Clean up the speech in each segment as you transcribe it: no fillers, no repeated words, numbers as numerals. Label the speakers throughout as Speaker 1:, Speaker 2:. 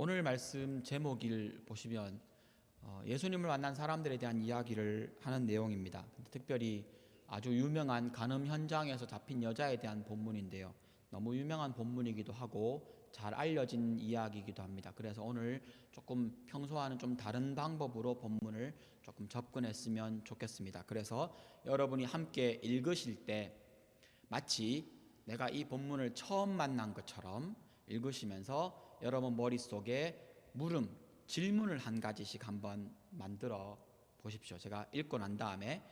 Speaker 1: 오늘 말씀 제목을 보시면 예수님을 만난 사람들에 대한 이야기를 하는 내용입니다. 특별히 아주 유명한 간음 현장에서 잡힌 여자에 대한 본문인데요. 너무 유명한 본문이기도 하고 잘 알려진 이야기이기도 합니다. 그래서 오늘 조금 평소와는 좀 다른 방법으로 본문을 조금 접근했으면 좋겠습니다. 그래서 여러분이 함께 읽으실 때 마치 내가 이 본문을 처음 만난 것처럼 읽으시면서 여러분 머릿속에 질문을 한 가지씩 한번 만들어 보십시오. 제가 읽고 난 다음에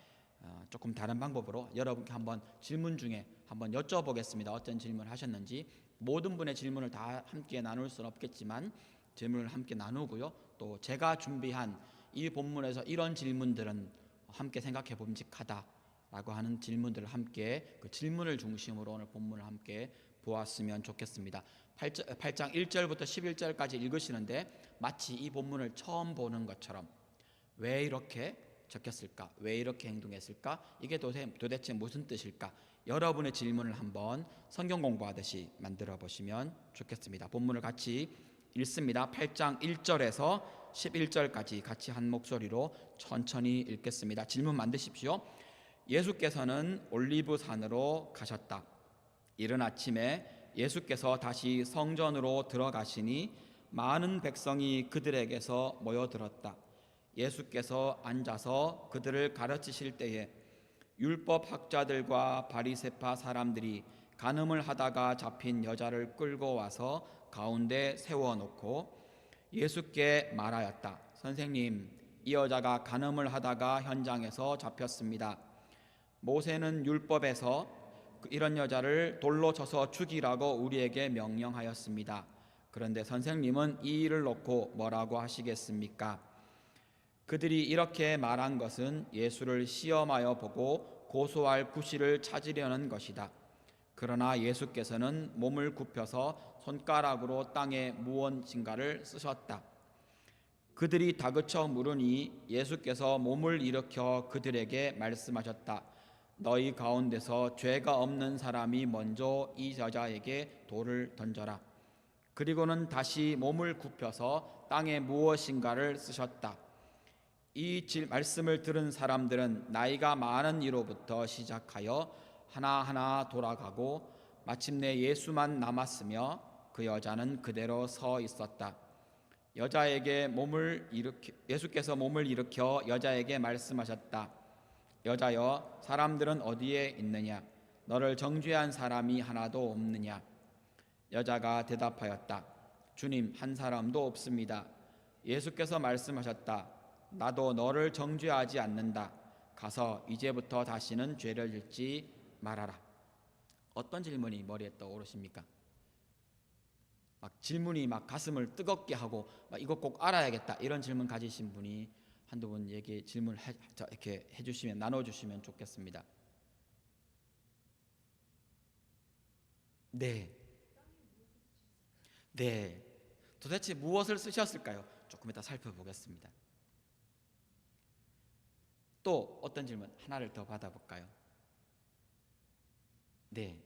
Speaker 1: 조금 다른 방법으로 여러분께 한번 질문 중에 한번 여쭤보겠습니다. 어떤 질문을 하셨는지. 모든 분의 질문을 다 함께 나눌 수는 없겠지만 질문을 함께 나누고요. 또 제가 준비한 이 본문에서 이런 질문들은 함께 생각해 봄직하다라고 하는 질문들을 함께 그 질문을 중심으로 오늘 본문을 함께 보았으면 좋겠습니다. 8장 1절부터 11절까지 읽으시는데 마치 이 본문을 처음 보는 것처럼 왜 이렇게 적혔을까? 왜 이렇게 행동했을까? 이게 도대체 무슨 뜻일까? 여러분의 질문을 한번 성경 공부하듯이 만들어 보시면 좋겠습니다. 본문을 같이 읽습니다. 8장 1절에서 11절까지 같이 한 목소리로 천천히 읽겠습니다. 질문 만드십시오. 예수께서는 올리브산으로 가셨다. 이른 아침에 예수께서 다시 성전으로 들어가시니 많은 백성이 그들에게서 모여들었다. 예수께서 앉아서 그들을 가르치실 때에 율법 학자들과 바리새파 사람들이 간음을 하다가 잡힌 여자를 끌고 와서 가운데 세워놓고 예수께 말하였다. 선생님, 이 여자가 간음을 하다가 현장에서 잡혔습니다. 모세는 율법에서 이런 여자를 돌로 쳐서 죽이라고 우리에게 명령하였습니다. 그런데 선생님은 이 일을 놓고 뭐라고 하시겠습니까? 그들이 이렇게 말한 것은 예수를 시험하여 보고 고소할 구실을 찾으려는 것이다. 그러나 예수께서는 몸을 굽혀서 손가락으로 땅에 무언진가를 쓰셨다. 그들이 다그쳐 물으니 예수께서 몸을 일으켜 그들에게 말씀하셨다. 너희 가운데서 죄가 없는 사람이 먼저 이 여자에게 돌을 던져라. 그리고는 다시 몸을 굽혀서 땅에 무엇인가를 쓰셨다. 이 말씀을 들은 사람들은 나이가 많은 이로부터 시작하여 하나하나 돌아가고 마침내 예수만 남았으며 그 여자는 그대로 서 있었다. 예수께서 몸을 일으켜 여자에게 말씀하셨다. 여자여, 사람들은 어디에 있느냐? 너를 정죄한 사람이 하나도 없느냐? 여자가 대답하였다. 주님, 한 사람도 없습니다. 예수께서 말씀하셨다. 나도 너를 정죄하지 않는다. 가서 이제부터 다시는 죄를 짓지 말아라. 어떤 질문이 머리에 떠오르십니까? 질문이 가슴을 뜨겁게 하고 이거 꼭 알아야겠다 이런 질문 가지신 분이 한두 분에게 질문을 이렇게 해주시면 나눠주시면 좋겠습니다. 네. 도대체 무엇을 쓰셨을까요? 조금 이따 살펴보겠습니다. 또 어떤 질문 하나를 더 받아볼까요? 네.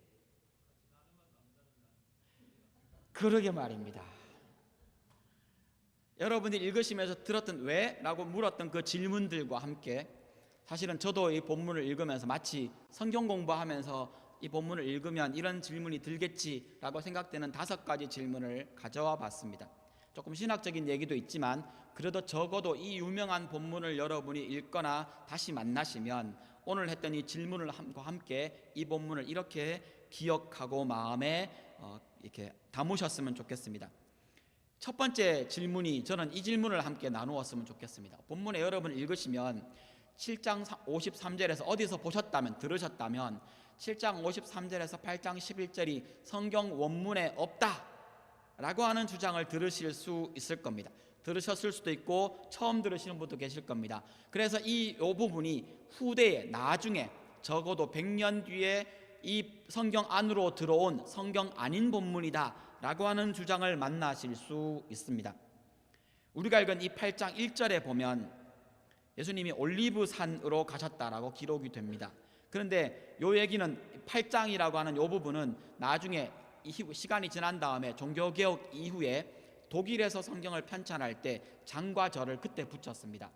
Speaker 1: 그러게 말입니다. 여러분들이 읽으시면서 들었던 왜? 라고 물었던 그 질문들과 함께 사실은 저도 이 본문을 읽으면서 마치 성경 공부하면서 이 본문을 읽으면 이런 질문이 들겠지라고 생각되는 5가지 질문을 가져와 봤습니다. 조금 신학적인 얘기도 있지만 그래도 적어도 이 유명한 본문을 여러분이 읽거나 다시 만나시면 오늘 했던 이 질문과 함께 이 본문을 이렇게 기억하고 마음에 이렇게 담으셨으면 좋겠습니다. 첫 번째 질문이 저는 이 질문을 함께 나누었으면 좋겠습니다. 본문에 여러분 읽으시면 7장 53절에서 어디서 보셨다면 들으셨다면 7장 53절에서 8장 11절이 성경 원문에 없다라고 하는 주장을 들으실 수 있을 겁니다. 들으셨을 수도 있고 처음 들으시는 분도 계실 겁니다. 그래서 이 부분이 후대에 나중에 적어도 100년 뒤에 이 성경 안으로 들어온 성경 아닌 본문이다 라고 하는 주장을 만나실 수 있습니다. 우리가 읽은 이 8장 1절에 보면 예수님이 올리브산으로 가셨다라고 기록이 됩니다. 그런데 이 얘기는 8장이라고 하는 이 부분은 나중에 시간이 지난 다음에 종교개혁 이후에 독일에서 성경을 편찬할 때 장과 절을 그때 붙였습니다.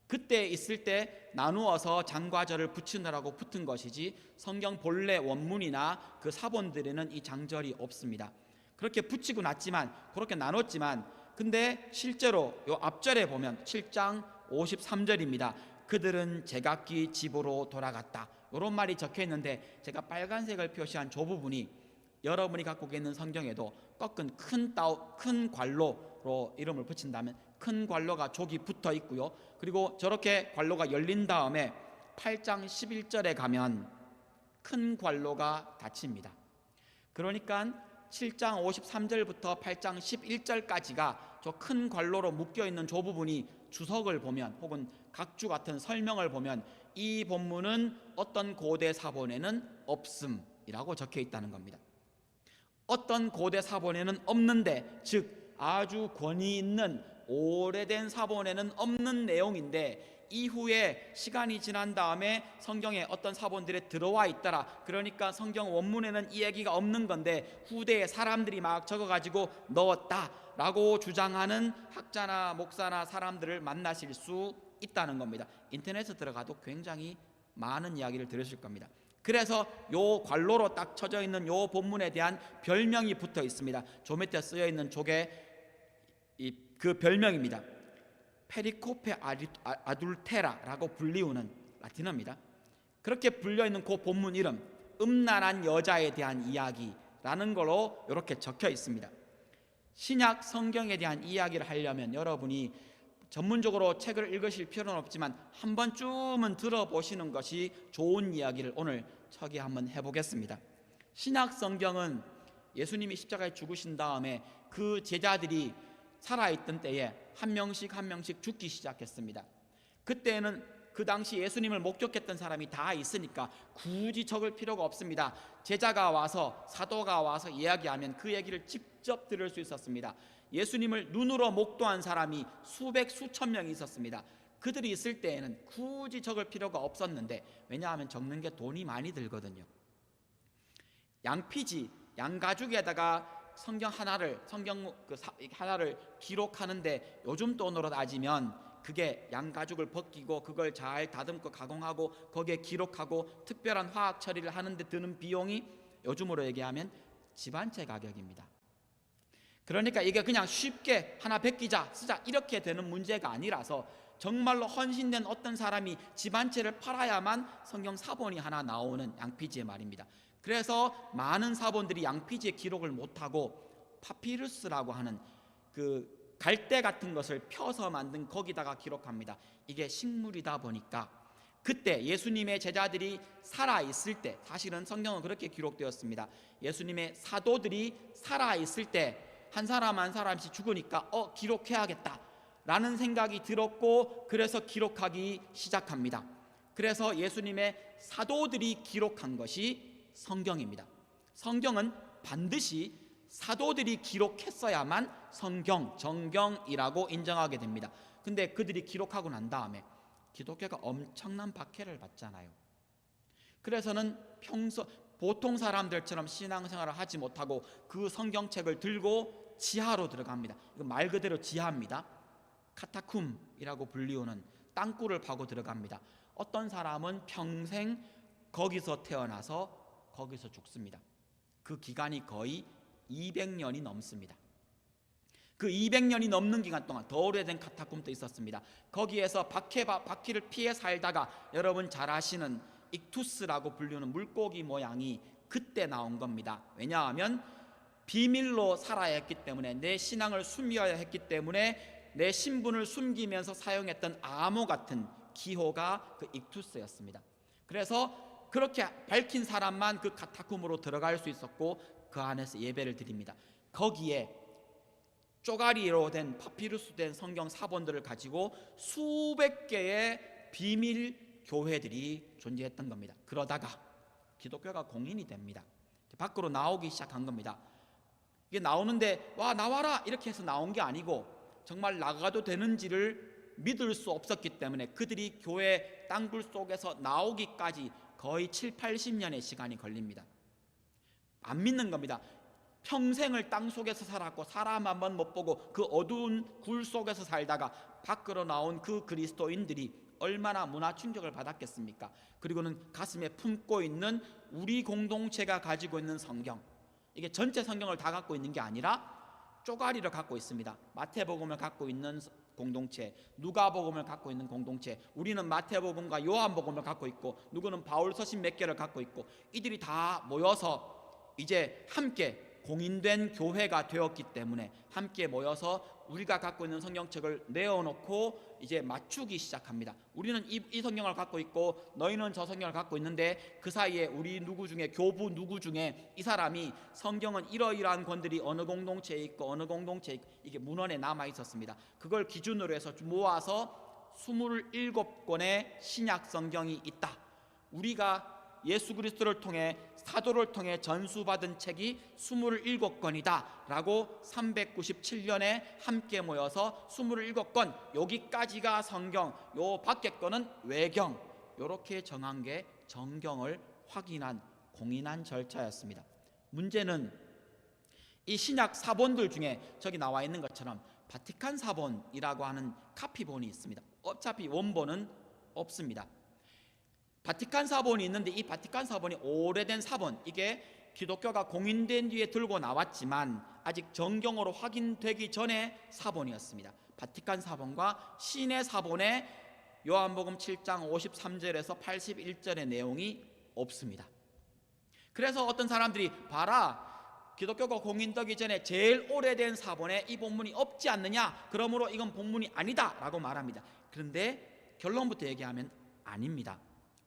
Speaker 1: 그때 있을 때 나누어서 장과 절을 붙이느라고 붙은 것이지 성경 본래 원문이나 그 사본들에는 이 장절이 없습니다. 그렇게 붙이고 났지만, 그렇게 나눴지만, 근데 실제로 요 앞절에 보면 7장 53절입니다. 그들은 제각기 집으로 돌아갔다, 이런 말이 적혀 있는데, 제가 빨간색을 표시한 저 부분이 여러분이 갖고 계는 성경에도 꺾은 큰 괄로로 이름을 붙인다면 큰 괄로가 족이 붙어 있고요. 그리고 저렇게 괄로가 열린 다음에 8장 11절에 가면 큰 괄로가 닫힙니다. 그러니까 7장 53절부터 8장 11절까지가 저 큰 괄로로 묶여 있는 저 부분이 주석을 보면, 혹은 각주 같은 설명을 보면 이 본문은 어떤 고대 사본에는 없음이라고 적혀 있다는 겁니다. 어떤 고대 사본에는 없는데, 즉 아주 권위 있는 오래된 사본에는 없는 내용인데 이후에 시간이 지난 다음에 성경에 어떤 사본들에 들어와 있더라. 그러니까 성경 원문에는 이 얘기가 없는 건데 후대에 사람들이 막 적어가지고 넣었다라고 주장하는 학자나 목사나 사람들을 만나실 수 있다는 겁니다. 인터넷에 들어가도 굉장히 많은 이야기를 들으실 겁니다. 그래서 요 괄로로 딱 쳐져 있는 요 본문에 대한 별명이 붙어 있습니다. 조 밑에 쓰여 있는 쪽에 그 별명입니다. 페리코페 아둘테라라고 불리우는 라틴어입니다. 그렇게 불려있는 그 본문 이름, 음란한 여자에 대한 이야기라는 걸로 이렇게 적혀 있습니다. 신약 성경에 대한 이야기를 하려면 여러분이 전문적으로 책을 읽으실 필요는 없지만 한 번쯤은 들어보시는 것이 좋은 이야기를 오늘 저기 한번 해보겠습니다. 신약 성경은 예수님이 십자가에 죽으신 다음에 그 제자들이 살아있던 때에 한 명씩 한 명씩 죽기 시작했습니다. 그때는 그 당시 예수님을 목격했던 사람이 다 있으니까 굳이 적을 필요가 없습니다. 제자가 와서, 사도가 와서 이야기하면 그 얘기를 직접 들을 수 있었습니다. 예수님을 눈으로 목도한 사람이 수백 수천 명이 있었습니다. 그들이 있을 때에는 굳이 적을 필요가 없었는데, 왜냐하면 적는 게 돈이 많이 들거든요. 양피지, 양가죽에다가 성경 하나를 기록하는데 요즘 돈으로 따지면 그게 양가죽을 벗기고 그걸 잘 다듬고 가공하고 거기에 기록하고 특별한 화학 처리를 하는데 드는 비용이 요즘으로 얘기하면 집 한 채 가격입니다. 그러니까 이게 그냥 쉽게 하나 베끼자 쓰자 이렇게 되는 문제가 아니라서 정말로 헌신된 어떤 사람이 집 한 채를 팔아야만 성경 사본이 하나 나오는 양피지의 말입니다. 그래서 많은 사본들이 양피지의 기록을 못하고 파피루스라고 하는 그 갈대 같은 것을 펴서 만든 거기다가 기록합니다. 이게 식물이다 보니까 그때 예수님의 제자들이 살아있을 때, 사실은 성경은 그렇게 기록되었습니다. 예수님의 사도들이 살아있을 때 한 사람 한 사람씩 죽으니까 기록해야겠다 라는 생각이 들었고, 그래서 기록하기 시작합니다. 그래서 예수님의 사도들이 기록한 것이 성경입니다. 성경은 반드시 사도들이 기록했어야만 성경, 정경이라고 인정하게 됩니다. 근데 그들이 기록하고 난 다음에 기독교가 엄청난 박해를 받잖아요. 그래서는 보통 사람들처럼 신앙생활을 하지 못하고 그 성경책을 들고 지하로 들어갑니다. 이건 말 그대로 지하입니다. 카타쿰이라고 불리우는 땅굴을 파고 들어갑니다. 어떤 사람은 평생 거기서 태어나서 거기서 죽습니다. 그 기간이 거의 200년이 넘습니다. 그 200년이 넘는 기간 동안 더 오래된 카타쿰도 있었습니다. 거기에서 바퀴를 피해 살다가 여러분 잘 아시는 익투스라고 불리는 물고기 모양이 그때 나온 겁니다. 왜냐하면 비밀로 살아야 했기 때문에, 내 신앙을 숨겨야 했기 때문에 내 신분을 숨기면서 사용했던 암호 같은 기호가 그 익투스였습니다. 그래서 그렇게 밝힌 사람만 그 카타쿰으로 들어갈 수 있었고 그 안에서 예배를 드립니다. 거기에 쪼가리로 된 파피루스 된 성경 사본들을 가지고 수백 개의 비밀 교회들이 존재했던 겁니다. 그러다가 기독교가 공인이 됩니다. 밖으로 나오기 시작한 겁니다. 이게 나오는데 와 나와라 이렇게 해서 나온 게 아니고 정말 나가도 되는지를 믿을 수 없었기 때문에 그들이 교회 땅굴 속에서 나오기까지 거의 7, 80년의 시간이 걸립니다. 안 믿는 겁니다. 평생을 땅 속에서 살았고 사람 한번 못 보고 그 어두운 굴 속에서 살다가 밖으로 나온 그 그리스도인들이 얼마나 문화 충격을 받았겠습니까? 그리고는 가슴에 품고 있는 우리 공동체가 가지고 있는 성경, 이게 전체 성경을 다 갖고 있는 게 아니라 쪼가리를 갖고 있습니다. 마태복음을 갖고 있는 공동체, 누가복음을 갖고 있는 공동체, 우리는 마태복음과 요한복음을 갖고 있고 누구는 바울서신 몇 개를 갖고 있고, 이들이 다 모여서 이제 함께 공인된 교회가 되었기 때문에 함께 모여서 우리가 갖고 있는 성경책을 내어놓고 이제 맞추기 시작합니다. 우리는 이 성경을 갖고 있고 너희는 저 성경을 갖고 있는데 그 사이에 우리 누구 중에, 교부 누구 중에 이 사람이 성경은 이러이러한 권들이 어느 공동체에 있고 어느 공동체에 있고, 이게 문헌에 남아 있었습니다. 그걸 기준으로 해서 모아서 27권의 신약 성경이 있다. 우리가 예수 그리스도를 통해 사도를 통해 전수받은 책이 27권이다 라고 397년에 함께 모여서 27권, 여기까지가 성경, 요 밖에 거는 외경, 요렇게 정한 게 정경을 확인한 공인한 절차였습니다. 문제는 이 신약 사본들 중에 저기 나와 있는 것처럼 바티칸 사본이라고 하는 카피본이 있습니다. 어차피 원본은 없습니다. 바티칸 사본이 있는데 이 바티칸 사본이 오래된 사본, 이게 기독교가 공인된 뒤에 들고 나왔지만 아직 정경으로 확인되기 전에 사본이었습니다. 바티칸 사본과 시내 사본에 요한복음 7장 53절에서 81절의 내용이 없습니다. 그래서 어떤 사람들이 봐라, 기독교가 공인되기 전에 제일 오래된 사본에 이 본문이 없지 않느냐, 그러므로 이건 본문이 아니다 라고 말합니다. 그런데 결론부터 얘기하면 아닙니다.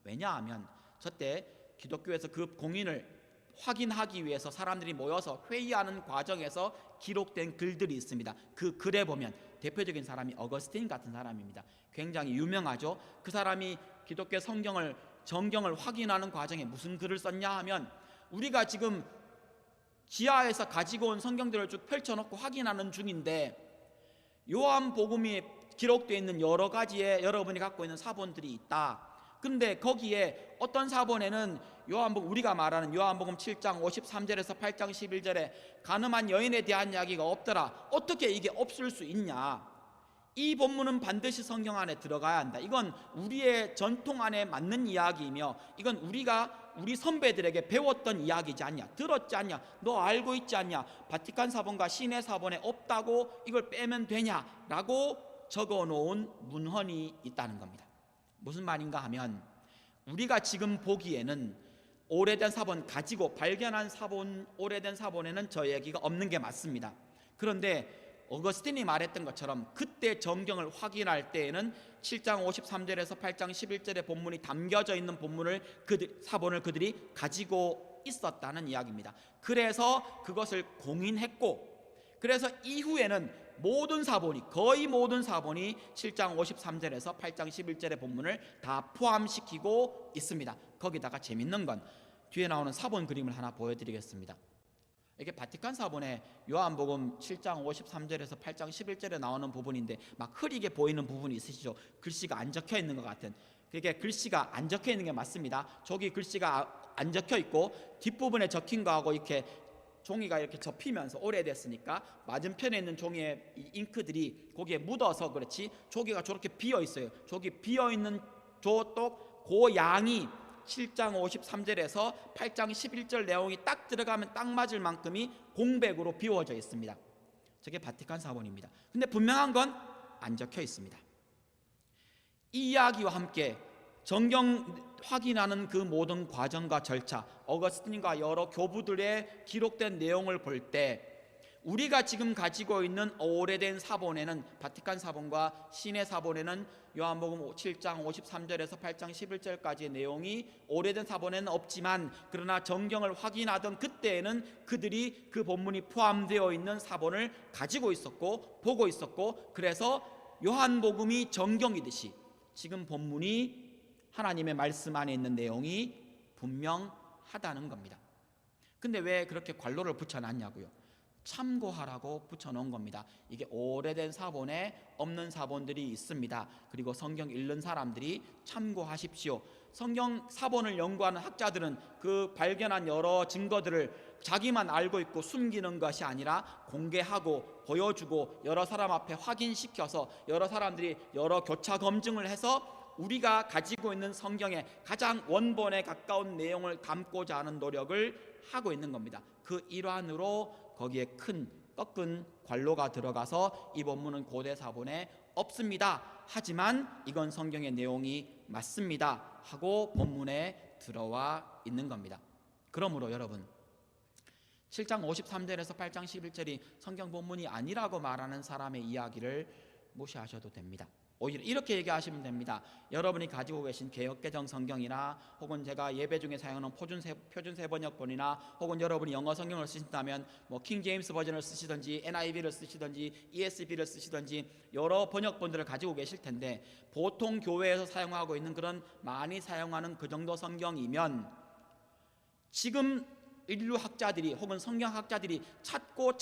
Speaker 1: 왜냐하면 저때 기독교에서 그 공인을 확인하기 위해서 사람들이 모여서 회의하는 과정에서 기록된 글들이 있습니다. 그 글에 보면 대표적인 사람이 어거스틴 같은 사람입니다. 굉장히 유명하죠. 그 사람이 기독교 정경을 확인하는 과정에 무슨 글을 썼냐 하면, 우리가 지금 지하에서 가지고 온 성경들을 쭉 펼쳐놓고 확인하는 중인데 요한복음이 기록되어 있는 여러 가지의 여러분이 갖고 있는 사본들이 있다. 근데 거기에 어떤 사본에는 요한복음, 우리가 말하는 요한복음 7장 53절에서 8장 11절에 가늠한 여인에 대한 이야기가 없더라. 어떻게 이게 없을 수 있냐? 이 본문은 반드시 성경 안에 들어가야 한다. 이건 우리의 전통 안에 맞는 이야기이며 이건 우리가 우리 선배들에게 배웠던 이야기지 않냐, 들었지 않냐, 너 알고 있지 않냐, 바티칸 사본과 시내 사본에 없다고 이걸 빼면 되냐라고 적어놓은 문헌이 있다는 겁니다. 무슨 말인가 하면, 우리가 지금 보기에는 오래된 사본 가지고 발견한 사본, 오래된 사본에는 저 얘기가 없는 게 맞습니다. 그런데 어거스틴이 말했던 것처럼 그때 정경을 확인할 때에는 7장 53절에서 8장 11절의 본문이 담겨져 있는 사본을 그들이 가지고 있었다는 이야기입니다. 그래서 그것을 공인했고, 그래서 이후에는 거의 모든 사본이 7장 53절에서 8장 11절의 본문을 다 포함시키고 있습니다. 거기다가 재밌는 건 뒤에 나오는 사본 그림을 하나 보여드리겠습니다. 이게 바티칸 사본에 요한복음 7장 53절에서 8장 11절에 나오는 부분인데 막 흐리게 보이는 부분이 있으시죠? 글씨가 안 적혀 있는 것 같은. 그게 글씨가 안 적혀 있는 게 맞습니다. 저기 글씨가 안 적혀 있고 뒷부분에 적힌 거하고 이렇게 종이가 이렇게 접히면서 오래됐으니까 맞은편에 있는 종이의 잉크들이 거기에 묻어서 그렇지, 저기가 저렇게 비어 있어요. 저기 비어 있는 저쪽 그 양이 7장 53절에서 8장 11절 내용이 딱 들어가면 딱 맞을 만큼이 공백으로 비워져 있습니다. 저게 바티칸 사본입니다. 근데 분명한 건 안 적혀 있습니다. 이 이야기와 함께 정경 확인하는 그 모든 과정과 절차, 어거스틴과 여러 교부들의 기록된 내용을 볼 때 우리가 지금 가지고 있는 오래된 사본에는, 바티칸 사본과 시내 사본에는 요한복음 7장 53절에서 8장 11절까지의 내용이 오래된 사본에는 없지만, 그러나 정경을 확인하던 그때에는 그들이 그 본문이 포함되어 있는 사본을 가지고 있었고 보고 있었고, 그래서 요한복음이 정경이듯이 지금 본문이 하나님의 말씀 안에 있는 내용이 분명하다는 겁니다. 근데 왜 그렇게 관로를 붙여놨냐고요? 참고하라고 붙여놓은 겁니다. 이게 오래된 사본에 없는 사본들이 있습니다. 그리고 성경 읽는 사람들이 참고하십시오. 성경 사본을 연구하는 학자들은 그 발견한 여러 증거들을 자기만 알고 있고 숨기는 것이 아니라 공개하고 보여주고 여러 사람 앞에 확인시켜서 여러 사람들이 여러 교차 검증을 해서 우리가 가지고 있는 성경의 가장 원본에 가까운 내용을 담고자 하는 노력을 하고 있는 겁니다. 그 일환으로 거기에 큰 꺾은 관로가 들어가서 이 본문은 고대 사본에 없습니다. 하지만 이건 성경의 내용이 맞습니다 하고 본문에 들어와 있는 겁니다. 그러므로 여러분, 7장 53절에서 8장 11절이 성경 본문이 아니라고 말하는 사람의 이야기를 무시하셔도 됩니다. 오히려 이렇게 얘기하시면 됩니다. 여러분이 가지고 계신 개역개정 성경이나 혹은 제가 예배 중에 사용하는 표준 세번역본이나 혹은 여러분이 영어 성경을 쓰신다면 킹 제임스 버전을 쓰시든지 NIV를 쓰시든지 ESV를 쓰시든지 여러 번역본들을 가지고 계실 텐데, 보통 교회에서 사용하고 있는 그런 많이 사용하는 그 정도 성경이면 지금 인류 학자들이 혹은 성경 학자들이 찾고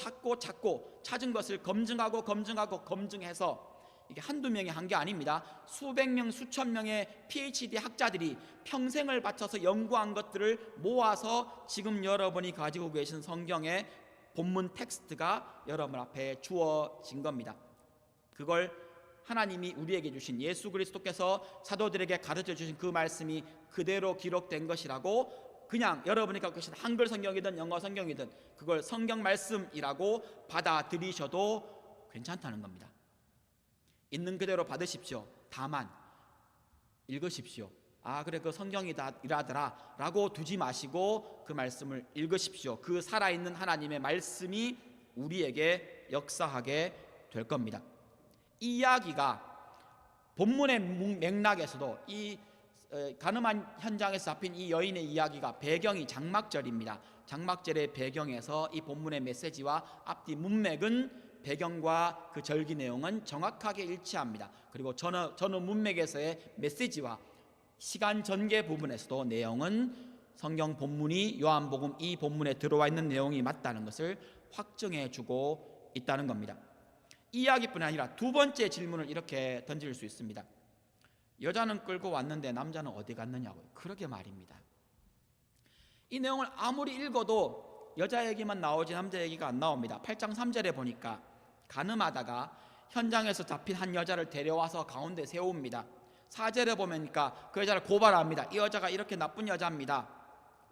Speaker 1: 찾은 것을 검증해서 이게 한두 명이 한 게 아닙니다. 수백 명, 수천 명의 PhD 학자들이 평생을 바쳐서 연구한 것들을 모아서 지금 여러분이 가지고 계신 성경의 본문 텍스트가 여러분 앞에 주어진 겁니다. 그걸 하나님이 우리에게 주신 예수 그리스도께서 사도들에게 가르쳐 주신 그 말씀이 그대로 기록된 것이라고, 그냥 여러분이 갖고 계신 한글 성경이든 영어 성경이든 그걸 성경 말씀이라고 받아들이셔도 괜찮다는 겁니다. 있는 그대로 받으십시오. 다만 읽으십시오. 아, 그래, 그 성경이다 이라더라 라고 두지 마시고 그 말씀을 읽으십시오. 그 살아있는 하나님의 말씀이 우리에게 역사하게 될 겁니다. 이 이야기가 본문의 맥락에서도 이 가늠한 현장에서 잡힌 이 여인의 이야기가 배경이 장막절입니다. 장막절의 배경에서 이 본문의 메시지와 앞뒤 문맥은 배경과 그 절기 내용은 정확하게 일치합니다. 그리고 전후 문맥에서의 메시지와 시간 전개 부분에서도 내용은 성경 본문이 요한복음 이 본문에 들어와 있는 내용이 맞다는 것을 확증해 주고 있다는 겁니다. 이 이야기뿐 아니라 두 번째 질문을 이렇게 던질 수 있습니다. 여자는 끌고 왔는데 남자는 어디 갔느냐고요. 그러게 말입니다. 이 내용을 아무리 읽어도 여자 얘기만 나오지 남자 얘기가 안 나옵니다. 8장 3절에 보니까 가늠하다가 현장에서 잡힌 한 여자를 데려와서 가운데 세웁니다. 4절에 보니까 그 여자를 고발합니다. 이 여자가 이렇게 나쁜 여자입니다.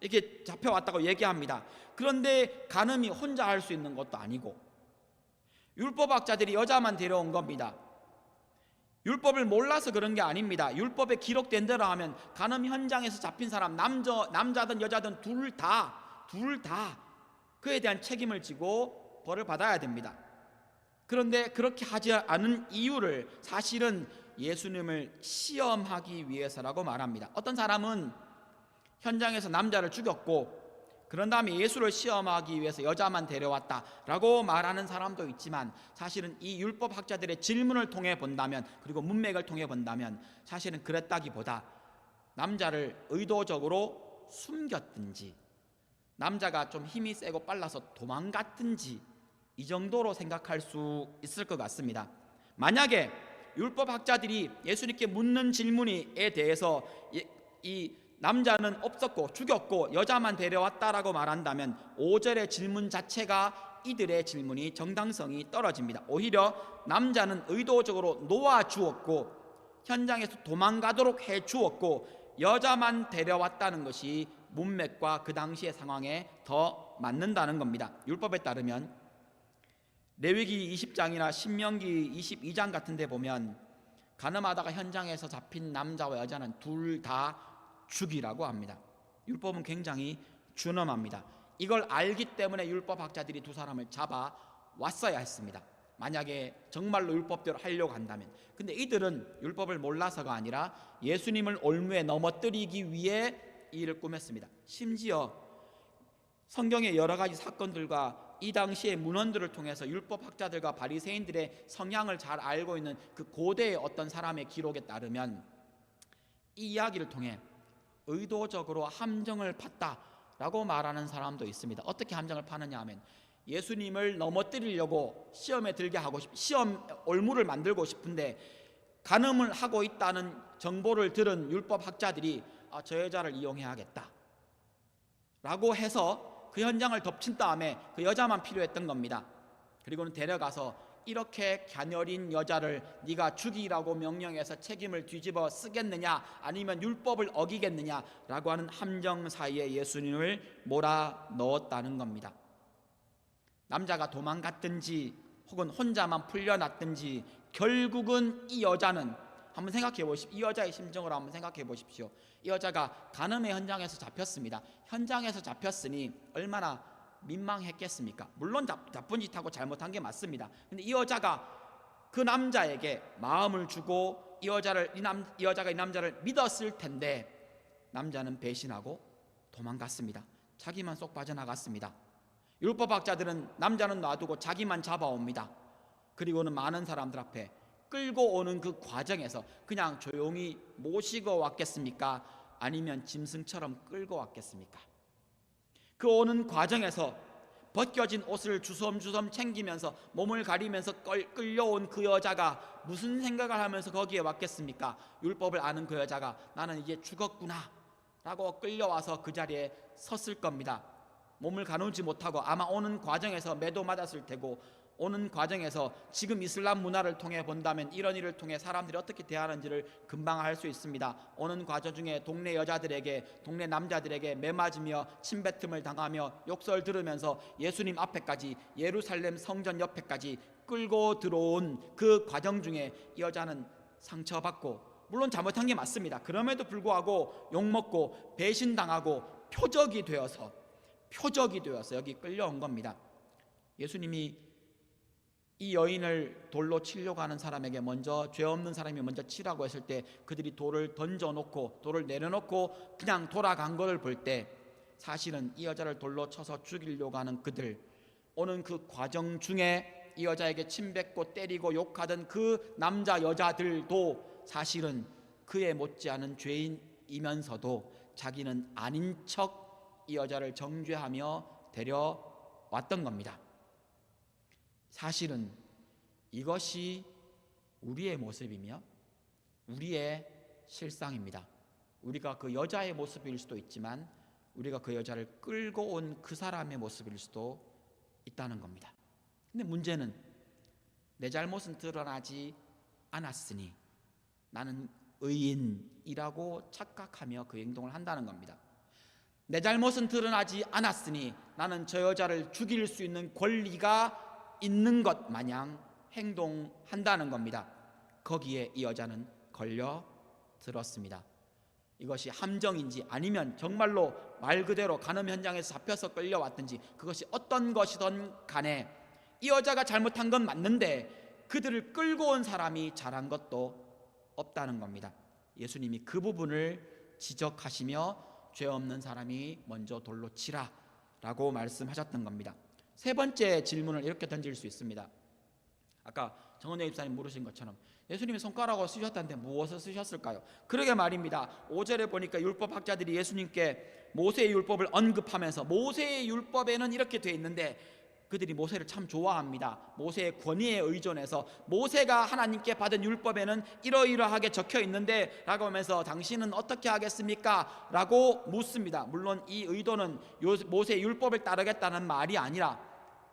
Speaker 1: 이렇게 잡혀왔다고 얘기합니다. 그런데 가늠이 혼자 할 수 있는 것도 아니고 율법학자들이 여자만 데려온 겁니다. 율법을 몰라서 그런 게 아닙니다. 율법에 기록된 대로 하면 가늠 현장에서 잡힌 사람 남자든 여자든 둘 다 그에 대한 책임을 지고 벌을 받아야 됩니다. 그런데 그렇게 하지 않은 이유를 사실은 예수님을 시험하기 위해서라고 말합니다. 어떤 사람은 현장에서 남자를 죽였고 그런 다음에 예수를 시험하기 위해서 여자만 데려왔다라고 말하는 사람도 있지만, 사실은 이 율법학자들의 질문을 통해 본다면, 그리고 문맥을 통해 본다면 사실은 그랬다기보다 남자를 의도적으로 숨겼든지 남자가 좀 힘이 세고 빨라서 도망갔든지 이 정도로 생각할 수 있을 것 같습니다. 만약에 율법학자들이 예수님께 묻는 질문에 대해서 이 남자는 없었고 죽였고 여자만 데려왔다라고 말한다면 5절의 질문 자체가 이들의 질문이 정당성이 떨어집니다. 오히려 남자는 의도적으로 놓아주었고 현장에서 도망가도록 해주었고 여자만 데려왔다는 것이 문맥과 그 당시의 상황에 더 맞는다는 겁니다. 율법에 따르면 레위기 20장이나 신명기 22장 같은 데 보면 가늠하다가 현장에서 잡힌 남자와 여자는 둘 다 죽이라고 합니다. 율법은 굉장히 준엄합니다. 이걸 알기 때문에 율법학자들이 두 사람을 잡아 왔어야 했습니다. 만약에 정말로 율법대로 하려고 한다면. 근데 이들은 율법을 몰라서가 아니라 예수님을 올무에 넘어뜨리기 위해 이 일을 꾸몄습니다. 심지어 성경의 여러 가지 사건들과 이 당시의 문헌들을 통해서 율법학자들과 바리새인들의 성향을 잘 알고 있는 그 고대의 어떤 사람의 기록에 따르면 이 이야기를 통해 의도적으로 함정을 팠다라고 말하는 사람도 있습니다. 어떻게 함정을 파느냐 하면 예수님을 넘어뜨리려고 시험에 들게 하고 시험 올무를 만들고 싶은데 간음을 하고 있다는 정보를 들은 율법학자들이 저 여자를 이용해야겠다 라고 해서 그 현장을 덮친 다음에 그 여자만 필요했던 겁니다. 그리고는 데려가서 이렇게 갸녀린 여자를 네가 죽이라고 명령해서 책임을 뒤집어 쓰겠느냐 아니면 율법을 어기겠느냐라고 하는 함정 사이에 예수님을 몰아넣었다는 겁니다. 남자가 도망갔든지 혹은 혼자만 풀려났든지 결국은 이 여자는 한번 생각해 보십시오. 이 여자의 심정을 한번 생각해 보십시오. 이 여자가 간음의 현장에서 잡혔습니다. 현장에서 잡혔으니 얼마나 민망했겠습니까? 물론 나쁜 짓하고 잘못한 게 맞습니다. 근데 이 여자가 그 남자에게 마음을 주고 이 여자가 이 남자를 믿었을 텐데 남자는 배신하고 도망갔습니다. 자기만 쏙 빠져나갔습니다. 율법학자들은 남자는 놔두고 자기만 잡아옵니다. 그리고는 많은 사람들 앞에 끌고 오는 그 과정에서 그냥 조용히 모시고 왔겠습니까? 아니면 짐승처럼 끌고 왔겠습니까? 그 오는 과정에서 벗겨진 옷을 주섬주섬 챙기면서 몸을 가리면서 끌려온 그 여자가 무슨 생각을 하면서 거기에 왔겠습니까? 율법을 아는 그 여자가 나는 이제 죽었구나 라고 끌려와서 그 자리에 섰을 겁니다. 몸을 가누지 못하고 아마 오는 과정에서 매도 맞았을 테고, 오는 과정에서 지금 이슬람 문화를 통해 본다면 이런 일을 통해 사람들이 어떻게 대하는지를 금방 알 수 있습니다. 오는 과정 중에 동네 여자들에게, 동네 남자들에게 매맞으며 침뱉음을 당하며 욕설 들으면서 예수님 앞에까지, 예루살렘 성전 옆에까지 끌고 들어온 그 과정 중에 이 여자는 상처받고, 물론 잘못한 게 맞습니다. 그럼에도 불구하고 욕먹고 배신당하고 표적이 되어서 여기 끌려온 겁니다. 예수님이 이 여인을 돌로 치려고 하는 사람에게 먼저, 죄 없는 사람이 먼저 치라고 했을 때 그들이 돌을 던져놓고 돌을 내려놓고 그냥 돌아간 것을 볼 때 사실은 이 여자를 돌로 쳐서 죽이려고 하는 그들, 오는 그 과정 중에 이 여자에게 침뱉고 때리고 욕하던 그 남자 여자들도 사실은 그에 못지않은 죄인이면서도 자기는 아닌 척 이 여자를 정죄하며 데려왔던 겁니다. 사실은 이것이 우리의 모습이며 우리의 실상입니다. 우리가 그 여자의 모습일 수도 있지만 우리가 그 여자를 끌고 온 그 사람의 모습일 수도 있다는 겁니다. 근데 문제는 내 잘못은 드러나지 않았으니 나는 의인이라고 착각하며 그 행동을 한다는 겁니다. 내 잘못은 드러나지 않았으니 나는 저 여자를 죽일 수 있는 권리가 있는 것 마냥 행동한다는 겁니다. 거기에 이 여자는 걸려 들었습니다. 이것이 함정인지 아니면 정말로 말 그대로 간음 현장에서 잡혀서 끌려왔든지, 그것이 어떤 것이든 간에 이 여자가 잘못한 건 맞는데 그들을 끌고 온 사람이 잘한 것도 없다는 겁니다. 예수님이 그 부분을 지적하시며 죄 없는 사람이 먼저 돌로 치라 라고 말씀하셨던 겁니다. 세 번째 질문을 이렇게 던질 수 있습니다. 아까 정은혜 집사님 물으신 것처럼 예수님이 손가락으로 쓰셨다는데 무엇을 쓰셨을까요? 그러게 말입니다. 5절에 보니까 율법학자들이 예수님께 모세의 율법을 언급하면서 모세의 율법에는 이렇게 돼 있는데, 그들이 모세를 참 좋아합니다. 모세의 권위에 의존해서 모세가 하나님께 받은 율법에는 이러이러하게 적혀 있는데 라고 하면서 당신은 어떻게 하겠습니까? 라고 묻습니다. 물론 이 의도는 모세의 율법을 따르겠다는 말이 아니라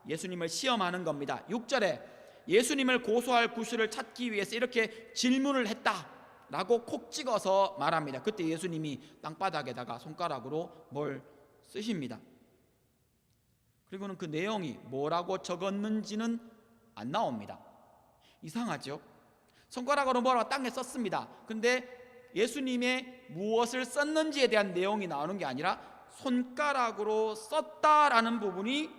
Speaker 1: 예수님을 시험하는 겁니다. 6절에 예수님을 고소할 구실을 찾기 위해서 이렇게 질문을 했다 라고 콕 찍어서 말합니다. 그때 예수님이 땅바닥에다가 손가락으로 뭘 쓰십니다. 그리고는 그 내용이 뭐라고 적었는지는 안 나옵니다. 이상하죠? 손가락으로 뭐라고 땅에 썼습니다. 근데 예수님의 무엇을 썼는지에 대한 내용이 나오는 게 아니라 손가락으로 썼다라는 부분이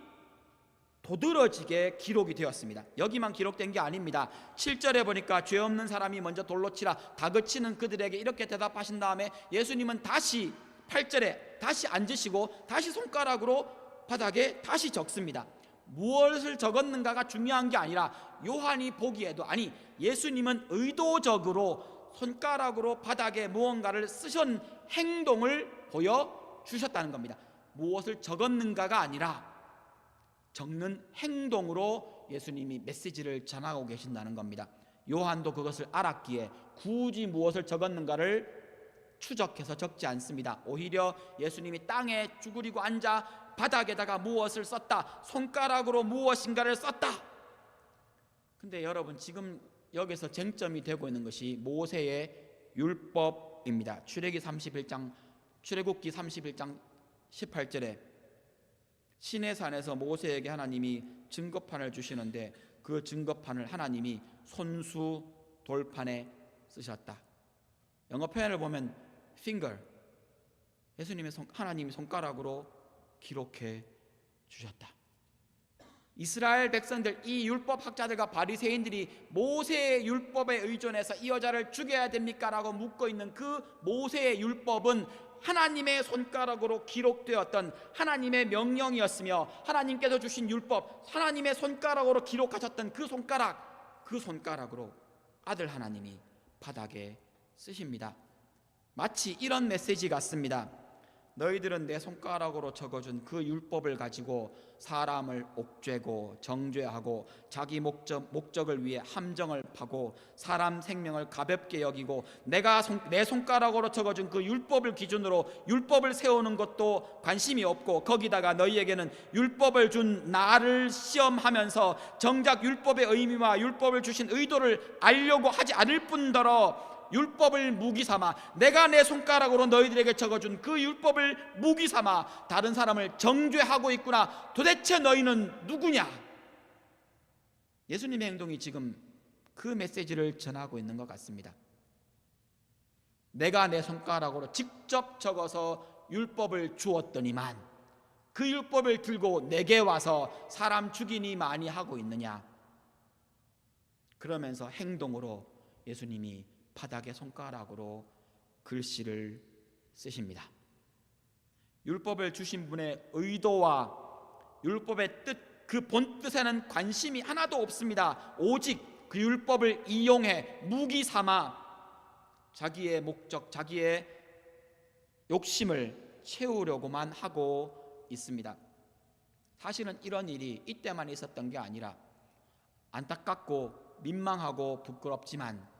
Speaker 1: 도드러지게 기록이 되었습니다. 여기만 기록된 게 아닙니다. 7절에 보니까 죄 없는 사람이 먼저 돌로 치라 다그치는 그들에게 이렇게 대답하신 다음에 예수님은 다시 8절에 다시 앉으시고 다시 손가락으로 바닥에 다시 적습니다. 무엇을 적었는가가 중요한 게 아니라 요한이 보기에도, 아니 예수님은 의도적으로 손가락으로 바닥에 무언가를 쓰신 행동을 보여주셨다는 겁니다. 무엇을 적었는가가 아니라 적는 행동으로 예수님이 메시지를 전하고 계신다는 겁니다. 요한도 그것을 알았기에 굳이 무엇을 적었는가를 추적해서 적지 않습니다. 오히려 예수님이 땅에 쭈그리고 앉아 바닥에다가 무엇을 썼다, 손가락으로 무엇인가를 썼다. 근데 여러분, 지금 여기서 쟁점이 되고 있는 것이 모세의 율법입니다. 출애굽기 31장 18절에 시내산에서 모세에게 하나님이 증거판을 주시는데 그 증거판을 하나님이 손수 돌판에 쓰셨다. 영어 표현을 보면 finger, 하나님이 손가락으로 기록해 주셨다. 이스라엘 백성들, 이 율법 학자들과 바리새인들이 모세의 율법에 의존해서 이 여자를 죽여야 됩니까? 라고 묻고 있는 그 모세의 율법은 하나님의 손가락으로 기록되었던 하나님의 명령이었으며, 하나님께서 주신 율법, 하나님의 손가락으로 기록하셨던 그 손가락으로 아들 하나님이 바닥에 쓰십니다. 마치 이런 메시지 같습니다. 너희들은 내 손가락으로 적어준 그 율법을 가지고 사람을 옥죄고 정죄하고 자기 목적을 위해 함정을 파고 사람 생명을 가볍게 여기고 내가 내 손가락으로 적어준 그 율법을 기준으로 율법을 세우는 것도 관심이 없고, 거기다가 너희에게는 율법을 준 나를 시험하면서 정작 율법의 의미와 율법을 주신 의도를 알려고 하지 않을 뿐더러 율법을 무기 삼아, 내가 내 손가락으로 너희들에게 적어준 그 율법을 무기 삼아 다른 사람을 정죄하고 있구나. 도대체 너희는 누구냐? 예수님의 행동이 지금 그 메시지를 전하고 있는 것 같습니다. 내가 내 손가락으로 직접 적어서 율법을 주었더니만 그 율법을 들고 내게 와서 사람 죽이니 많이 하고 있느냐? 그러면서 행동으로 예수님이 바닥에 손가락으로 글씨를 쓰십니다. 율법을 주신 분의 의도와 율법의 뜻, 그 본뜻에는 관심이 하나도 없습니다. 오직 그 율법을 이용해 무기 삼아 자기의 목적, 자기의 욕심을 채우려고만 하고 있습니다. 사실은 이런 일이 이때만 있었던 게 아니라 안타깝고 민망하고 부끄럽지만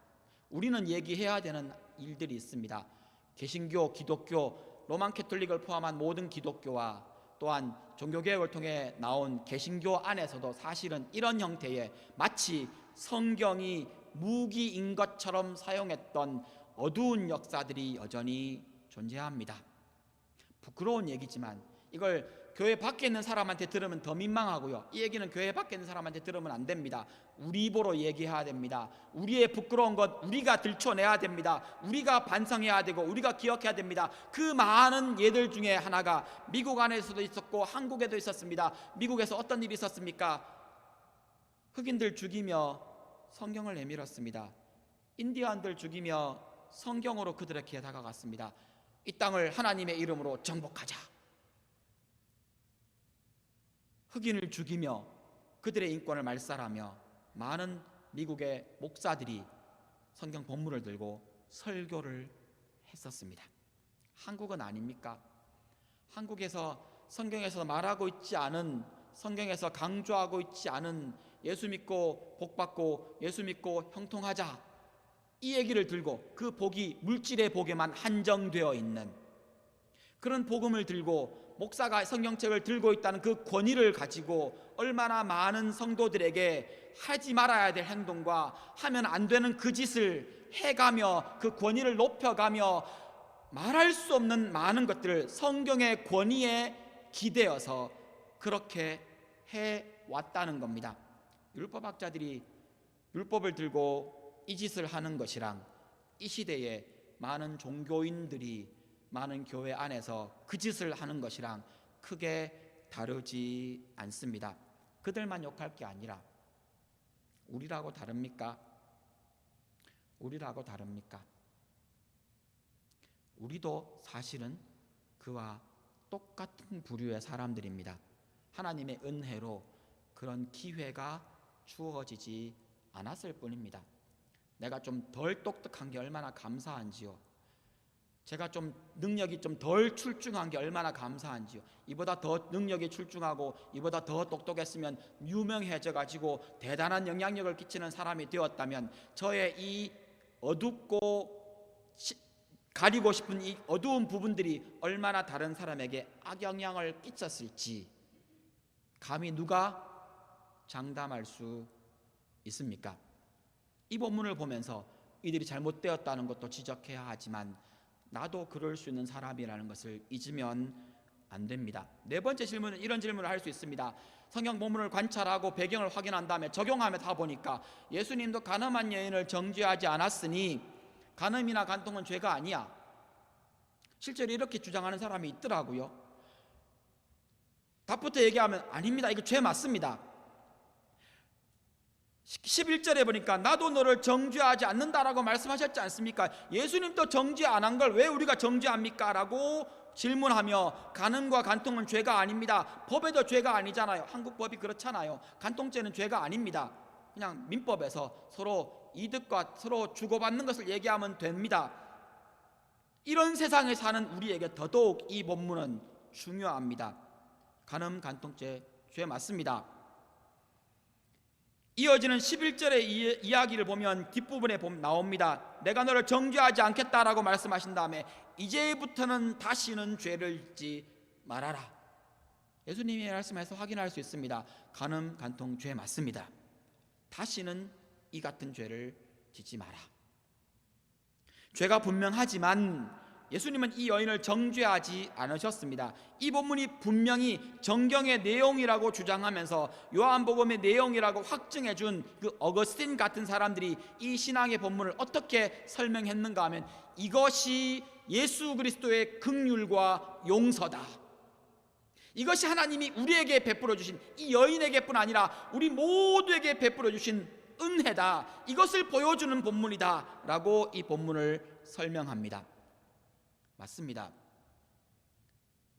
Speaker 1: 우리는 얘기해야 되는 일들이 있습니다. 개신교, 기독교, 로만 캐톨릭을 포함한 모든 기독교와 또한 종교개혁을 통해 나온 개신교 안에서도 사실은 이런 형태의 마치 성경이 무기인 것처럼 사용했던 어두운 역사들이 여전히 존재합니다. 부끄러운 얘기지만 이걸 교회 밖에 있는 사람한테 들으면 더 민망하고요, 이 얘기는 교회 밖에 있는 사람한테 들으면 안 됩니다. 우리 입으로 얘기해야 됩니다. 우리의 부끄러운 것 우리가 들춰내야 됩니다. 우리가 반성해야 되고 우리가 기억해야 됩니다. 그 많은 예들 중에 하나가 미국 안에서도 있었고 한국에도 있었습니다. 미국에서 어떤 일이 있었습니까? 흑인들 죽이며 성경을 내밀었습니다. 인디언들 죽이며 성경으로 그들에게 다가갔습니다. 이 땅을 하나님의 이름으로 정복하자. 흑인을 죽이며 그들의 인권을 말살하며 많은 미국의 목사들이 성경 본문을 들고 설교를 했었습니다. 한국은 아닙니까? 한국에서 성경에서 말하고 있지 않은, 성경에서 강조하고 있지 않은 예수 믿고 복받고 예수 믿고 형통하자, 이 얘기를 들고 그 복이 물질의 복에만 한정되어 있는 그런 복음을 들고 목사가 성경책을 들고 있다는 그 권위를 가지고 얼마나 많은 성도들에게 하지 말아야 될 행동과 하면 안 되는 그 짓을 해가며 그 권위를 높여가며 말할 수 없는 많은 것들을 성경의 권위에 기대어서 그렇게 해왔다는 겁니다. 율법학자들이 율법을 들고 이 짓을 하는 것이랑 이 시대에 많은 종교인들이 많은 교회 안에서 그 짓을 하는 것이랑 크게 다르지 않습니다. 그들만 욕할 게 아니라 우리라고 다릅니까? 우리라고 다릅니까? 우리도 사실은 그와 똑같은 부류의 사람들입니다. 하나님의 은혜로 그런 기회가 주어지지 않았을 뿐입니다. 내가 좀 덜 똑똑한 게 얼마나 감사한지요. 제가 좀 능력이 좀 덜 출중한 게 얼마나 감사한지요. 이보다 더 능력이 출중하고 이보다 더 똑똑했으면 유명해져 가지고 대단한 영향력을 끼치는 사람이 되었다면 저의 이 어둡고 가리고 싶은 이 어두운 부분들이 얼마나 다른 사람에게 악영향을 끼쳤을지 감히 누가 장담할 수 있습니까? 이 본문을 보면서 이들이 잘못되었다는 것도 지적해야 하지만 나도 그럴 수 있는 사람이라는 것을 잊으면 안 됩니다. 네 번째 질문은 이런 질문을 할 수 있습니다. 성경 본문을 관찰하고 배경을 확인한 다음에 적용하며 다 보니까 예수님도 간음한 여인을 정죄하지 않았으니 간음이나 간통은 죄가 아니야. 실제로 이렇게 주장하는 사람이 있더라고요. 답부터 얘기하면 아닙니다. 이거 죄 맞습니다. 11절에 보니까 나도 너를 정죄하지 않는다라고 말씀하셨지 않습니까? 예수님도 정죄 안 한 걸 왜 우리가 정죄합니까? 라고 질문하며 간음과 간통은 죄가 아닙니다. 법에도 죄가 아니잖아요. 한국 법이 그렇잖아요. 간통죄는 죄가 아닙니다. 그냥 민법에서 서로 이득과 서로 주고받는 것을 얘기하면 됩니다. 이런 세상에 사는 우리에게 더더욱 이 본문은 중요합니다. 간음, 간통죄 죄 맞습니다. 이어지는 11절의 이야기를 보면 뒷부분에 나옵니다. 내가 너를 정죄하지 않겠다라고 말씀하신 다음에 이제부터는 다시는 죄를 짓지 말아라. 예수님이 말씀해서 확인할 수 있습니다. 간음, 간통 죄 맞습니다. 다시는 이 같은 죄를 짓지 마라. 죄가 분명하지만 예수님은 이 여인을 정죄하지 않으셨습니다. 이 본문이 분명히 정경의 내용이라고 주장하면서 요한복음의 내용이라고 확증해준 그 어거스틴 같은 사람들이 이 신앙의 본문을 어떻게 설명했는가 하면 이것이 예수 그리스도의 긍휼과 용서다. 이것이 하나님이 우리에게 베풀어 주신 이 여인에게뿐 아니라 우리 모두에게 베풀어 주신 은혜다. 이것을 보여주는 본문이다 라고 이 본문을 설명합니다. 맞습니다.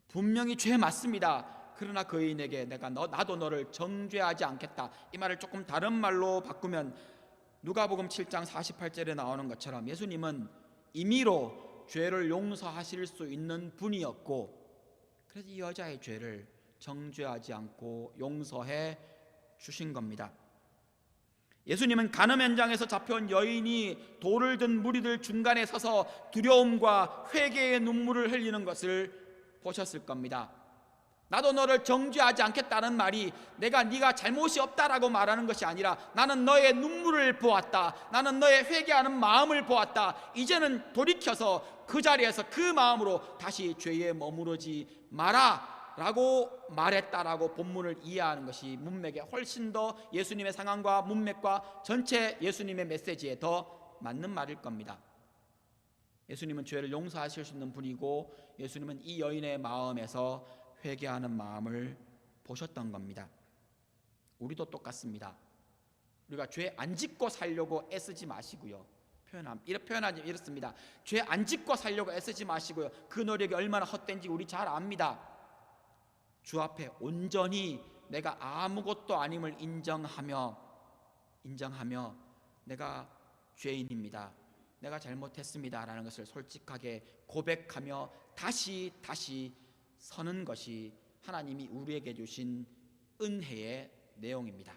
Speaker 1: 분명히 죄 맞습니다. 그러나 그 여인에게 나도 너를 정죄하지 않겠다. 이 말을 조금 다른 말로 바꾸면 누가복음 7장 48절에 나오는 것처럼 예수님은 임의로 죄를 용서하실 수 있는 분이었고 그래서 이 여자의 죄를 정죄하지 않고 용서해 주신 겁니다. 예수님은 간음 현장에서 잡혀온 여인이 돌을 든 무리들 중간에 서서 두려움과 회개의 눈물을 흘리는 것을 보셨을 겁니다. 나도 너를 정죄하지 않겠다는 말이 네가 잘못이 없다라고 말하는 것이 아니라 나는 너의 눈물을 보았다. 나는 너의 회개하는 마음을 보았다. 이제는 돌이켜서 그 자리에서 그 마음으로 다시 죄에 머무르지 마라 라고 말했다라고 본문을 이해하는 것이 문맥에 훨씬 더 예수님의 상황과 문맥과 전체 예수님의 메시지에 더 맞는 말일 겁니다. 예수님은 죄를 용서하실 수 있는 분이고 예수님은 이 여인의 마음에서 회개하는 마음을 보셨던 겁니다. 우리도 똑같습니다. 우리가 죄 안 짓고 살려고 애쓰지 마시고요. 표현하지 이렇습니다. 죄 안 짓고 살려고 애쓰지 마시고요. 그 노력이 얼마나 헛된지 우리 잘 압니다. 주 앞에 온전히 내가 아무것도 아님을 인정하며 내가 죄인입니다. 내가 잘못했습니다. 라는 것을 솔직하게 고백하며 다시 서는 것이 하나님이 우리에게 주신 은혜의 내용입니다.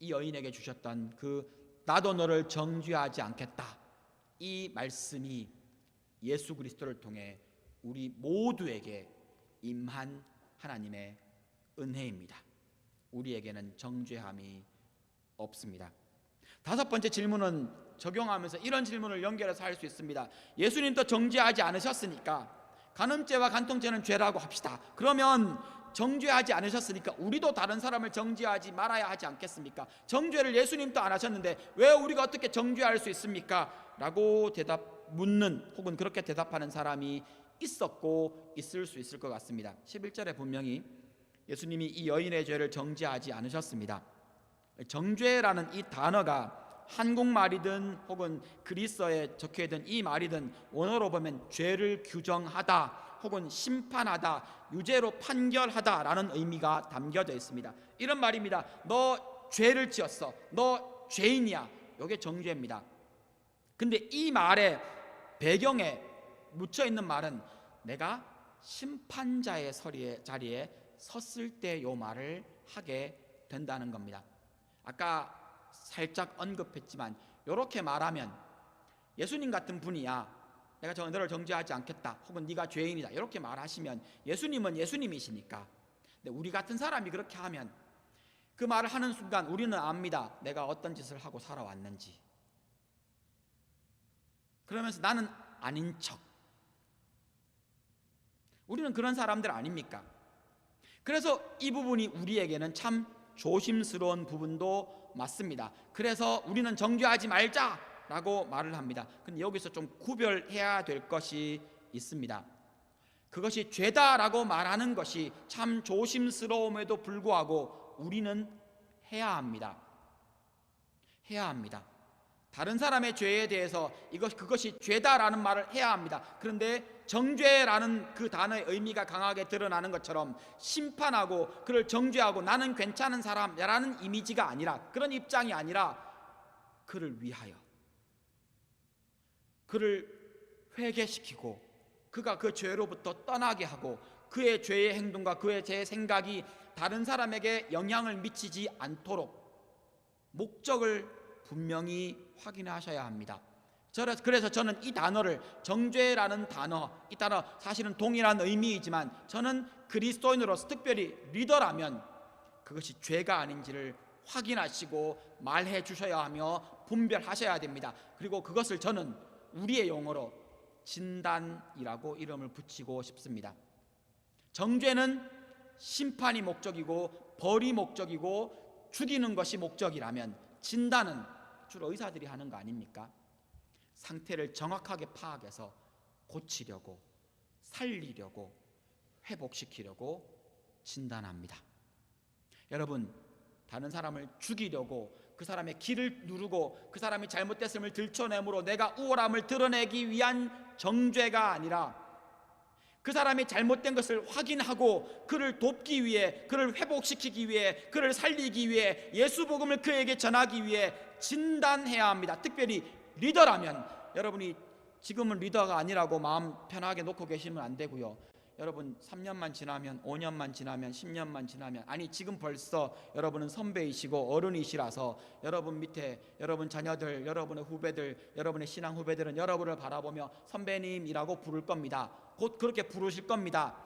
Speaker 1: 이 여인에게 주셨던 그 나도 너를 정죄하지 않겠다. 이 말씀이 예수 그리스도를 통해 우리 모두에게 임한 하나님의 은혜입니다. 우리에게는 정죄함이 없습니다. 다섯 번째 질문은 적용하면서 이런 질문을 연결해서 할 수 있습니다. 예수님도 정죄하지 않으셨으니까 간음죄와 간통죄는 죄라고 합시다. 그러면 정죄하지 않으셨으니까 우리도 다른 사람을 정죄하지 말아야 하지 않겠습니까? 정죄를 예수님도 안 하셨는데 왜 우리가 어떻게 정죄할 수 있습니까? 라고 묻는 혹은 그렇게 대답하는 사람이 있었고 있을 수 있을 것 같습니다. 11절에 분명히 예수님이 이 여인의 죄를 정죄하지 않으셨습니다. 정죄라는 이 단어가 한국말이든 혹은 그리스어에 적혀있던 이 말이든 원어로 보면 죄를 규정하다 혹은 심판하다, 유죄로 판결하다라는 의미가 담겨져 있습니다. 이런 말입니다. 너 죄를 지었어. 너 죄인이야. 이게 정죄입니다. 근데 이 말의 배경에 묻혀있는 말은 내가 심판자의 자리에 섰을 때 이 말을 하게 된다는 겁니다. 아까 살짝 언급했지만 이렇게 말하면 예수님 같은 분이야 내가 너를 정죄하지 않겠다, 혹은 네가 죄인이다, 이렇게 말하시면 예수님은 예수님이시니까. 근데 우리 같은 사람이 그렇게 하면 그 말을 하는 순간 우리는 압니다. 내가 어떤 짓을 하고 살아왔는지. 그러면서 나는 아닌 척. 우리는 그런 사람들 아닙니까? 그래서 이 부분이 우리에게는 참 조심스러운 부분도 맞습니다. 그래서 우리는 정죄하지 말자라고 말을 합니다. 근데 여기서 좀 구별해야 될 것이 있습니다. 그것이 죄다라고 말하는 것이 참 조심스러움에도 불구하고 우리는 해야 합니다. 해야 합니다. 다른 사람의 죄에 대해서 그것이 죄다라는 말을 해야 합니다. 그런데 정죄라는 그 단어의 의미가 강하게 드러나는 것처럼 심판하고 그를 정죄하고 나는 괜찮은 사람이라는 이미지가 아니라, 그런 입장이 아니라 그를 위하여, 그를 회개시키고 그가 그 죄로부터 떠나게 하고 그의 죄의 행동과 그의 죄의 생각이 다른 사람에게 영향을 미치지 않도록 목적을 분명히 확인하셔야 합니다. 그래서 저는 이 단어를, 정죄라는 단어, 이 단어 사실은 동일한 의미이지만 저는 그리스도인으로서 특별히 리더라면 그것이 죄가 아닌지를 확인하시고 말해 주셔야 하며 분별하셔야 됩니다. 그리고 그것을 저는 우리의 용어로 진단이라고 이름을 붙이고 싶습니다. 정죄는 심판이 목적이고 벌이 목적이고 죽이는 것이 목적이라면 진단은 주로 의사들이 하는 거 아닙니까? 상태를 정확하게 파악해서 고치려고, 살리려고, 회복시키려고 진단합니다. 여러분, 다른 사람을 죽이려고 그 사람의 길을 누르고 그 사람이 잘못됐음을 들춰내므로 내가 우월함을 드러내기 위한 정죄가 아니라 그 사람이 잘못된 것을 확인하고 그를 돕기 위해, 그를 회복시키기 위해, 그를 살리기 위해, 예수 복음을 그에게 전하기 위해 진단해야 합니다. 특별히 리더라면, 여러분이 지금은 리더가 아니라고 마음 편하게 놓고 계시면 안 되고요. 여러분 3년만 지나면, 5년만 지나면, 10년만 지나면, 아니 지금 벌써 여러분은 선배이시고 어른이시라서 여러분 밑에 여러분 자녀들, 여러분의 후배들, 여러분의 신앙 후배들은 여러분을 바라보며 선배님이라고 부를 겁니다. 곧 그렇게 부르실 겁니다.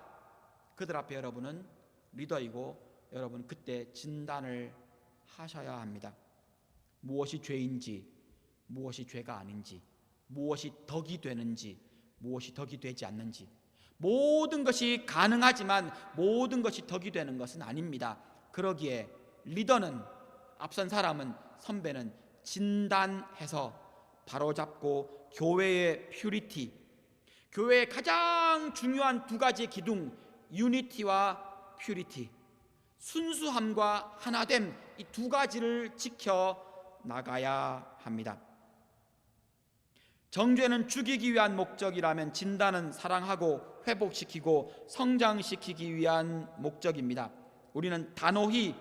Speaker 1: 그들 앞에 여러분은 리더이고 여러분 그때 진단을 하셔야 합니다. 무엇이 죄인지, 무엇이 죄가 아닌지, 무엇이 덕이 되는지, 무엇이 덕이 되지 않는지. 모든 것이 가능하지만 모든 것이 덕이 되는 것은 아닙니다. 그러기에 리더는, 앞선 사람은, 선배는 진단해서 바로잡고 교회의 퓨리티, 교회의 가장 중요한 두 가지의 기둥, 유니티와 퓨리티, 순수함과 하나됨, 이 두 가지를 지켜 나가야 합니다. 정죄는 죽이기 위한 목적이라면 진단은 사랑하고 회복시키고 성장시키기 위한 목적입니다. 우리는 단호히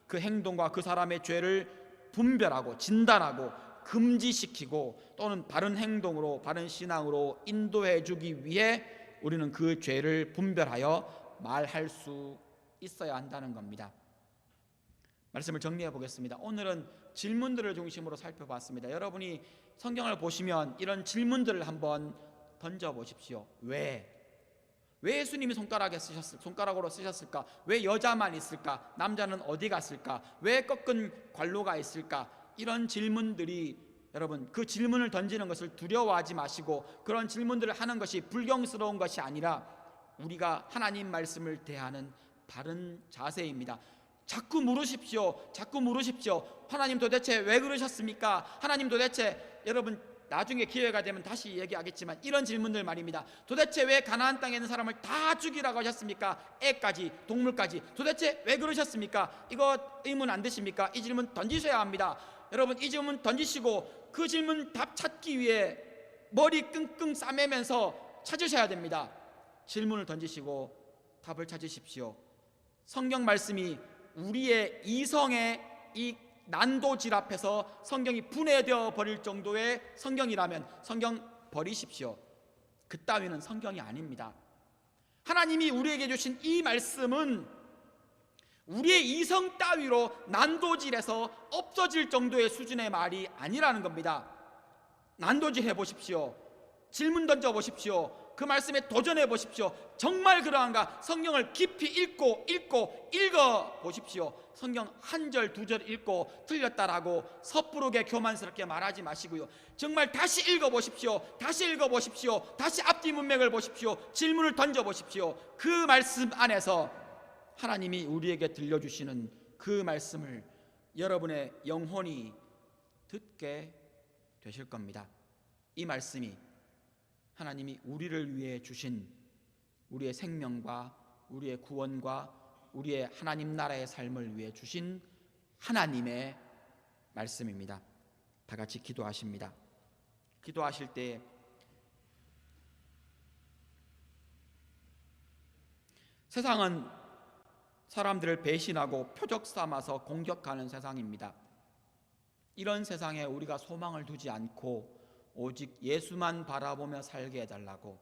Speaker 1: 그 행동과 그 사람의 죄를 분별하고 진단하고 금지시키고 또는 바른 행동으로, 바른 신앙으로 인도해 주기 위해 우리는 그 죄를 분별하여 말할 수 있어야 한다는 겁니다. 말씀을 정리해 보겠습니다. 오늘은 질문들을 중심으로 살펴봤습니다. 여러분이 성경을 보시면 이런 질문들을 한번 던져보십시오. 왜 예수님이 손가락으로 쓰셨을까? 왜 여자만 있을까? 남자는 어디 갔을까? 왜 꺾은 관로가 있을까? 이런 질문들이, 여러분 그 질문을 던지는 것을 두려워하지 마시고 그런 질문들을 하는 것이 불경스러운 것이 아니라 우리가 하나님 말씀을 대하는 바른 자세입니다. 자꾸 물으십시오. 하나님 도대체 왜 그러셨습니까? 하나님 도대체, 여러분 나중에 기회가 되면 다시 얘기하겠지만 이런 질문들 말입니다. 도대체 왜 가나안 땅에 있는 사람을 다 죽이라고 하셨습니까? 애까지, 동물까지. 도대체 왜 그러셨습니까? 이거 의문 안 되십니까? 이 질문 던지셔야 합니다. 여러분 이 질문 던지시고 그 질문 답 찾기 위해 머리 끙끙 싸매면서 찾으셔야 됩니다. 질문을 던지시고 답을 찾으십시오. 성경 말씀이 우리의 이성의 이 난도질 앞에서 성경이 분해되어 버릴 정도의 성경이라면 성경 버리십시오. 그따위는 성경이 아닙니다. 하나님이 우리에게 주신 이 말씀은 우리의 이성 따위로 난도질해서 없어질 정도의 수준의 말이 아니라는 겁니다. 난도질 해보십시오. 질문 던져보십시오. 그 말씀에 도전해보십시오. 정말 그러한가? 성경을 깊이 읽어보십시오. 성경 한 절 두 절 읽고 틀렸다라고 섣부르게 교만스럽게 말하지 마시고요. 정말 다시 읽어보십시오. 다시 앞뒤 문맥을 보십시오. 질문을 던져보십시오. 그 말씀 안에서 하나님이 우리에게 들려주시는 그 말씀을 여러분의 영혼이 듣게 되실 겁니다. 이 말씀이 하나님이 우리를 위해 주신 우리의 생명과 우리의 구원과 우리의 하나님 나라의 삶을 위해 주신 하나님의 말씀입니다. 다 같이 기도하십니다. 기도하실 때 세상은 사람들을 배신하고 표적 삼아서 공격하는 세상입니다. 이런 세상에 우리가 소망을 두지 않고 오직 예수만 바라보며 살게 해달라고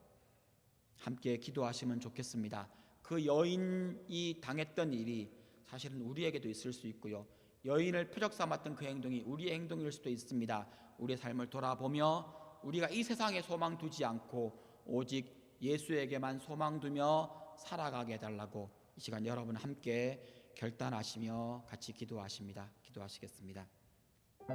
Speaker 1: 함께 기도하시면 좋겠습니다. 그 여인이 당했던 일이 사실은 우리에게도 있을 수 있고요. 여인을 표적 삼았던 그 행동이 우리의 행동일 수도 있습니다. 우리의 삶을 돌아보며 우리가 이 세상에 소망 두지 않고 오직 예수에게만 소망 두며 살아가게 해달라고 이 시간 여러분 함께 결단하시며 같이 기도하십니다. 기도하시겠습니다.